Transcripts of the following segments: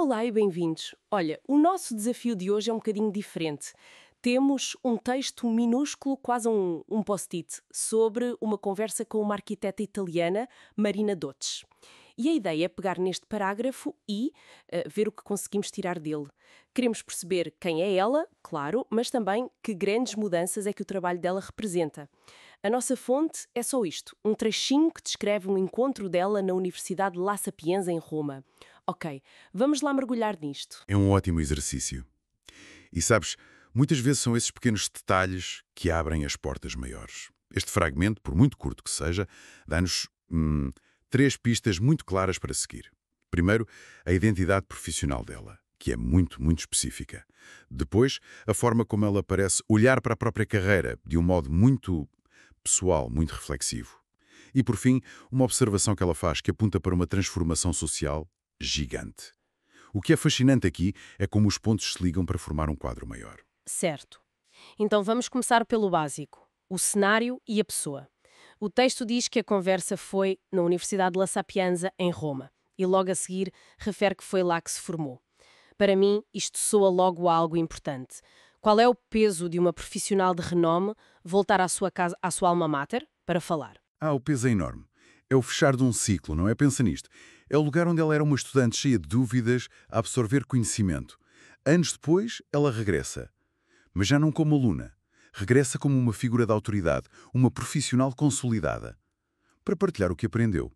Olá e bem-vindos. Olha, o nosso desafio de hoje é um bocadinho diferente. Temos um texto minúsculo, quase um post-it, sobre uma conversa com uma arquiteta italiana, Marina Dotes. E a ideia é pegar neste parágrafo e ver o que conseguimos tirar dele. Queremos perceber quem é ela, claro, mas também que grandes mudanças é que o trabalho dela representa. A nossa fonte é só isto, um trechinho que descreve um encontro dela na Universidade La Sapienza, em Roma. Ok, vamos lá mergulhar nisto. É um ótimo exercício. E sabes, muitas vezes são esses pequenos detalhes que abrem as portas maiores. Este fragmento, por muito curto que seja, dá-nos três pistas muito claras para seguir. Primeiro, a identidade profissional dela, que é muito específica. Depois, a forma como ela parece olhar para a própria carreira, de um modo muito pessoal, muito reflexivo. E, por fim, uma observação que ela faz que aponta para uma transformação social gigante. O que é fascinante aqui é como os pontos se ligam para formar um quadro maior. Certo. Então vamos começar pelo básico: o cenário e a pessoa. O texto diz que a conversa foi na Universidade La Sapienza, em Roma, e logo a seguir refere que foi lá que se formou. Para mim, isto soa logo a algo importante. Qual é o peso de uma profissional de renome voltar à sua casa, à sua alma mater, para falar? O peso é enorme. É o fechar de um ciclo, não é? Pensa nisto. É o lugar onde ela era uma estudante cheia de dúvidas, a absorver conhecimento. Anos depois, ela regressa. Mas já não como aluna. Regressa como uma figura de autoridade, uma profissional consolidada. Para partilhar o que aprendeu.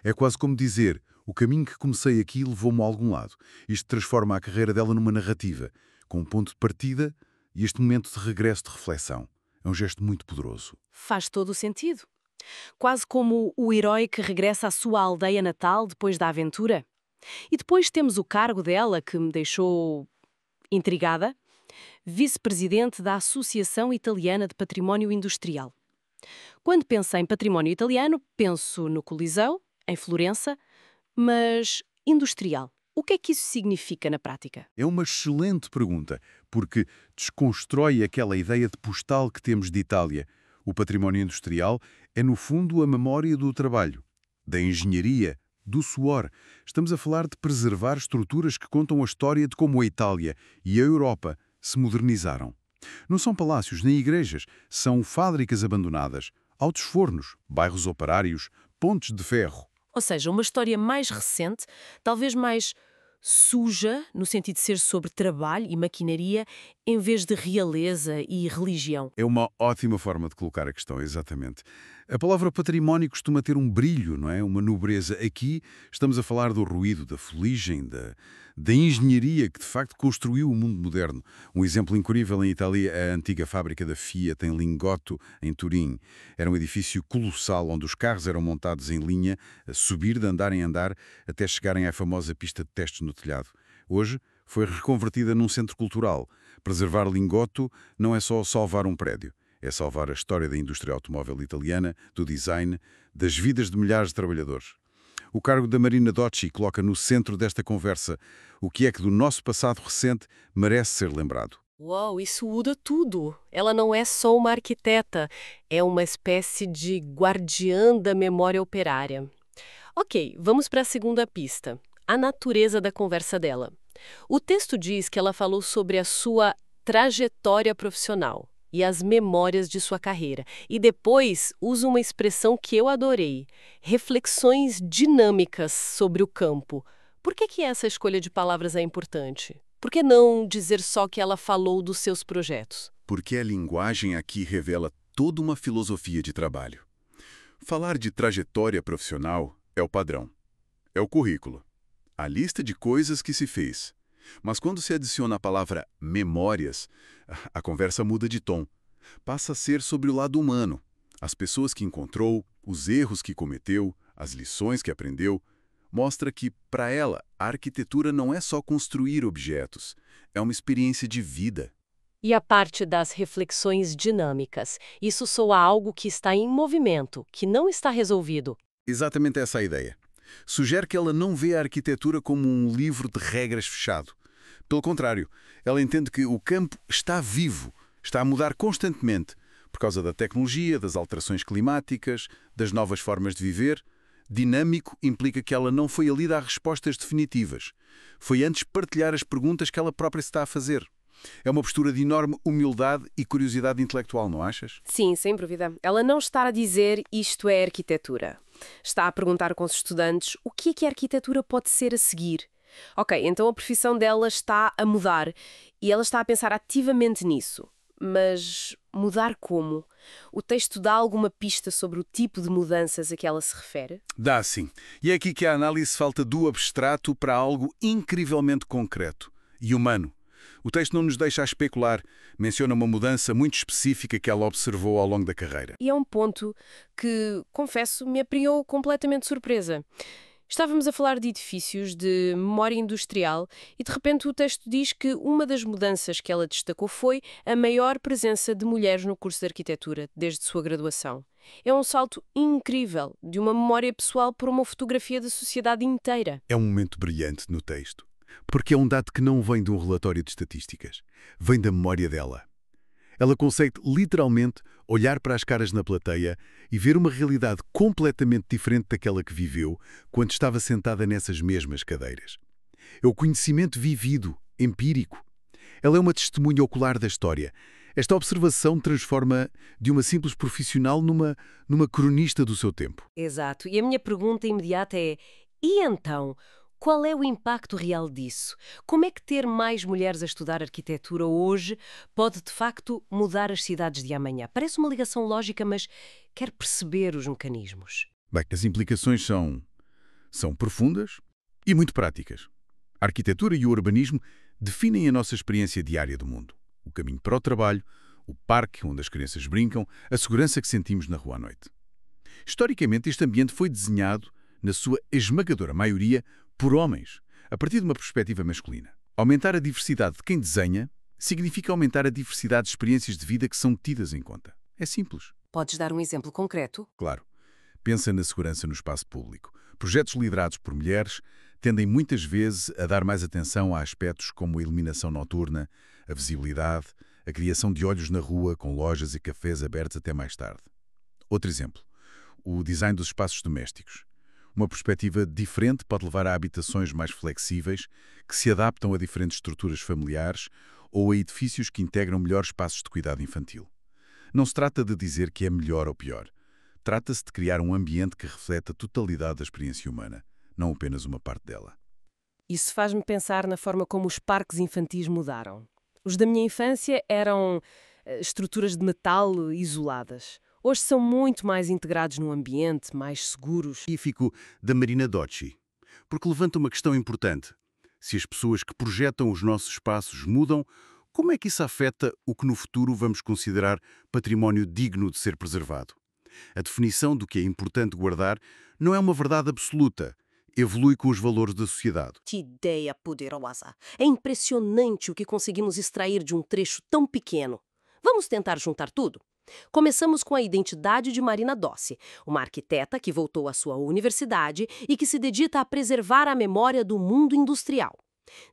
É quase como dizer, o caminho que comecei aqui levou-me a algum lado. Isto transforma a carreira dela numa narrativa, com um ponto de partida e este momento de regresso de reflexão. É um gesto muito poderoso. Faz todo o sentido. Quase como o herói que regressa à sua aldeia natal depois da aventura. E depois temos o cargo dela, que me deixou intrigada: vice-presidente da Associação Italiana de Património Industrial. Quando penso em património italiano, penso no Coliseu, em Florença, mas industrial. O que é que isso significa na prática? É uma excelente pergunta, porque desconstrói aquela ideia de postal que temos de Itália. O património industrial é, no fundo, a memória do trabalho, da engenharia, do suor. Estamos a falar de preservar estruturas que contam a história de como a Itália e a Europa se modernizaram. Não são palácios nem igrejas, são fábricas abandonadas, altos fornos, bairros operários, pontes de ferro. Ou seja, uma história mais recente, talvez mais suja, no sentido de ser sobre trabalho e maquinaria, em vez de realeza e religião. É uma ótima forma de colocar a questão, exatamente. A palavra património costuma ter um brilho, não é? Uma nobreza. Aqui estamos a falar do ruído, da fuligem, da engenharia que de facto construiu o mundo moderno. Um exemplo incrível em Itália é a antiga fábrica da Fiat em Lingotto, em Turim. Era um edifício colossal onde os carros eram montados em linha, a subir de andar em andar, até chegarem à famosa pista de testes no telhado. Hoje foi reconvertida num centro cultural. Preservar Lingotto não é só salvar um prédio, é salvar a história da indústria automóvel italiana, do design, das vidas de milhares de trabalhadores. O cargo da Marina Docci coloca no centro desta conversa o que é que do nosso passado recente merece ser lembrado. Uau, isso muda tudo. Ela não é só uma arquiteta, é uma espécie de guardiã da memória operária. Ok, vamos para a segunda pista: a natureza da conversa dela. O texto diz que ela falou sobre a sua trajetória profissional e as memórias de sua carreira. E depois usa uma expressão que eu adorei: reflexões dinâmicas sobre o campo. Por que essa escolha de palavras é importante? Por que não dizer só que ela falou dos seus projetos? Porque a linguagem aqui revela toda uma filosofia de trabalho. Falar de trajetória profissional é o padrão, é o currículo, a lista de coisas que se fez. Mas quando se adiciona a palavra memórias, a conversa muda de tom. Passa a ser sobre o lado humano, as pessoas que encontrou, os erros que cometeu, as lições que aprendeu. Mostra que, para ela, a arquitetura não é só construir objetos, é uma experiência de vida. E a parte das reflexões dinâmicas, isso soa algo que está em movimento, que não está resolvido. Exatamente essa é a ideia. Sugere que ela não vê a arquitetura como um livro de regras fechado. Pelo contrário, ela entende que o campo está vivo, está a mudar constantemente, por causa da tecnologia, das alterações climáticas, das novas formas de viver. Dinâmico implica que ela não foi ali dar respostas definitivas. Foi antes partilhar as perguntas que ela própria se está a fazer. É uma postura de enorme humildade e curiosidade intelectual, não achas? Sim, sem dúvida. Ela não está a dizer isto é arquitetura. Está a perguntar com os estudantes o que a arquitetura pode ser a seguir. Ok, então a profissão dela está a mudar e ela está a pensar ativamente nisso. Mas mudar como? O texto dá alguma pista sobre o tipo de mudanças a que ela se refere? Dá sim. E é aqui que a análise falta do abstrato para algo incrivelmente concreto e humano. O texto não nos deixa a especular, menciona uma mudança muito específica que ela observou ao longo da carreira. E é um ponto que, confesso, me apanhou completamente de surpresa. Estávamos a falar de edifícios, de memória industrial, e de repente o texto diz que uma das mudanças que ela destacou foi a maior presença de mulheres no curso de arquitetura, desde sua graduação. É um salto incrível, de uma memória pessoal para uma fotografia da sociedade inteira. É um momento brilhante no texto, porque é um dado que não vem de um relatório de estatísticas, vem da memória dela. Ela consegue literalmente olhar para as caras na plateia e ver uma realidade completamente diferente daquela que viveu quando estava sentada nessas mesmas cadeiras. É o conhecimento vivido, empírico. Ela é uma testemunha ocular da história. Esta observação transforma de uma simples profissional numa cronista do seu tempo. Exato. E a minha pergunta imediata é: e então? Qual é o impacto real disso? Como é que ter mais mulheres a estudar arquitetura hoje pode, de facto, mudar as cidades de amanhã? Parece uma ligação lógica, mas quero perceber os mecanismos. Bem, as implicações são profundas e muito práticas. A arquitetura e o urbanismo definem a nossa experiência diária do mundo. O caminho para o trabalho, o parque onde as crianças brincam, a segurança que sentimos na rua à noite. Historicamente, este ambiente foi desenhado, na sua esmagadora maioria, por homens, a partir de uma perspectiva masculina. Aumentar a diversidade de quem desenha significa aumentar a diversidade de experiências de vida que são tidas em conta. É simples. Podes dar um exemplo concreto? Claro. Pensa na segurança no espaço público. Projetos liderados por mulheres tendem muitas vezes a dar mais atenção a aspectos como a iluminação noturna, a visibilidade, a criação de olhos na rua com lojas e cafés abertos até mais tarde. Outro exemplo, o design dos espaços domésticos. Uma perspectiva diferente pode levar a habitações mais flexíveis, que se adaptam a diferentes estruturas familiares ou a edifícios que integram melhores espaços de cuidado infantil. Não se trata de dizer que é melhor ou pior. Trata-se de criar um ambiente que reflete a totalidade da experiência humana, não apenas uma parte dela. Isso faz-me pensar na forma como os parques infantis mudaram. Os da minha infância eram estruturas de metal isoladas. Hoje são muito mais integrados no ambiente, mais seguros. Científico da Marina Docci, porque levanta uma questão importante. Se as pessoas que projetam os nossos espaços mudam, como é que isso afeta o que no futuro vamos considerar património digno de ser preservado? A definição do que é importante guardar não é uma verdade absoluta. Evolui com os valores da sociedade. Que ideia poderosa! É impressionante o que conseguimos extrair de um trecho tão pequeno. Vamos tentar juntar tudo? Começamos com a identidade de Marina Dossi, uma arquiteta que voltou à sua universidade e que se dedica a preservar a memória do mundo industrial.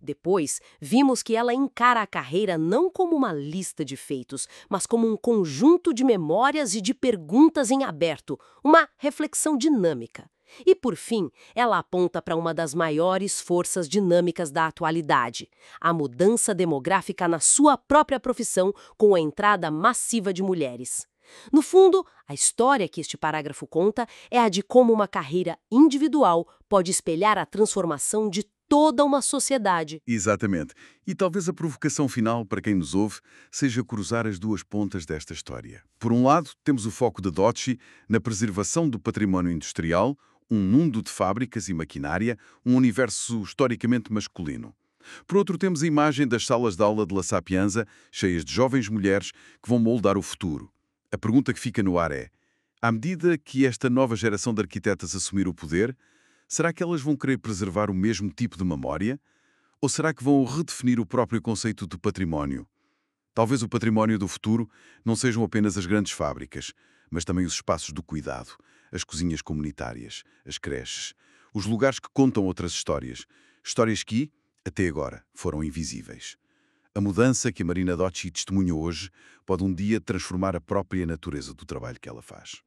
Depois, vimos que ela encara a carreira não como uma lista de feitos, mas como um conjunto de memórias e de perguntas em aberto, uma reflexão dinâmica. E, por fim, ela aponta para uma das maiores forças dinâmicas da atualidade, a mudança demográfica na sua própria profissão com a entrada massiva de mulheres. No fundo, a história que este parágrafo conta é a de como uma carreira individual pode espelhar a transformação de toda uma sociedade. Exatamente. E talvez a provocação final para quem nos ouve seja cruzar as duas pontas desta história. Por um lado, temos o foco de Docci na preservação do património industrial, um mundo de fábricas e maquinária, um universo historicamente masculino. Por outro, temos a imagem das salas de aula de La Sapienza, cheias de jovens mulheres que vão moldar o futuro. A pergunta que fica no ar é, à medida que esta nova geração de arquitetas assumir o poder, será que elas vão querer preservar o mesmo tipo de memória? Ou será que vão redefinir o próprio conceito de património? Talvez o património do futuro não sejam apenas as grandes fábricas, mas também os espaços do cuidado, as cozinhas comunitárias, as creches, os lugares que contam outras histórias, histórias que, até agora, foram invisíveis. A mudança que a Marina Docci testemunha hoje pode um dia transformar a própria natureza do trabalho que ela faz.